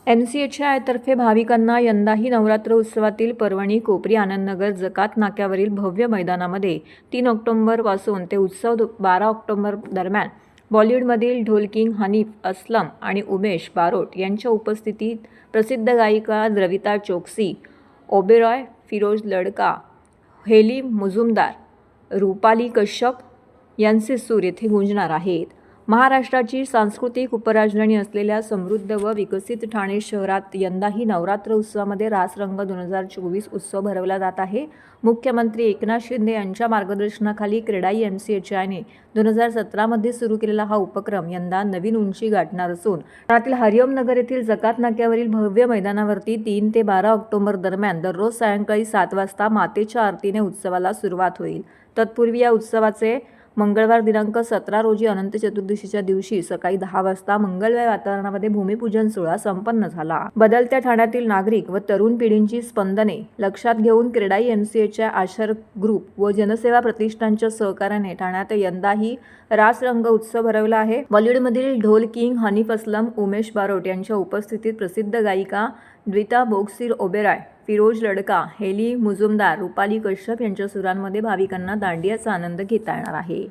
MCHI तर्फे भाविकांना यंदाही नवरात्र उत्सवातील पर्वणी कोपरी आनंदनगर जकात नाक्यावरील भव्य मैदानामध्ये 3 ऑक्टोबरपासून ते उत्सव 12 ऑक्टोबर दरम्यान बॉलिवूडमधील ढोल किंग हनीफ असलम आणि उमेश बारोट यांच्या उपस्थितीत प्रसिद्ध गायिका द्रविता चोक्सी, ओबेरॉय, फिरोज लडका, हेली मुजुमदार, रुपाली कश्यप यांचे सूर येथे गुंजणार आहेत. महाराष्ट्राची सांस्कृतिक उपराजधानी असलेल्या समृद्ध व विकसित ठाणे शहरात यंदाही नवरात्र उत्सवामध्ये रासरंग 2024 उत्सव भरवला जात आहे. मुख्यमंत्री एकनाथ शिंदे यांच्या मार्गदर्शनाखाली क्रेडाई MCHIने 2017 मध्ये सुरू केलेला हा उपक्रम यंदा नवीन उंची गाठणार असून शहरातील हरिओम नगर येथील जकात नाक्यावरील भव्य मैदानावरती 3 ते 12 ऑक्टोबर दरम्यान दररोज सायंकाळी 7 वाजता मातेच्या आरतीने उत्सवाला सुरुवात होईल. तत्पूर्वी या उत्सवाचे मंगळवार दिनांक 17 रोजी अनंत चतुर्दशीच्या दिवशी सकाळी 10 वाजता मंगलमय वातावरणामध्ये भूमिपूजन सोहळा संपन्न झाला. बदलत्या ठाण्यातील नागरिक व तरुण पिढींची स्पंदने लक्षात घेऊन क्रेडाई MCHI आशर ग्रुप व जनसेवा प्रतिष्ठानच्या सहकार्याने ठाण्यात यंदाही रासरंग उत्सव भरवला आहे. बॉलिवूडमधील ढोल किंग हनीफ असलम, उमेश बारोट यांच्या उपस्थितीत प्रसिद्ध गायिका द्विता बोक्सी, ओबेरॉय, फिरोज लडका, हेली मुजुमदार, रुपाली कश्यप यांच्या सुरांमध्ये भाविकांना दांडियाचा आनंद घेता येणार आहे.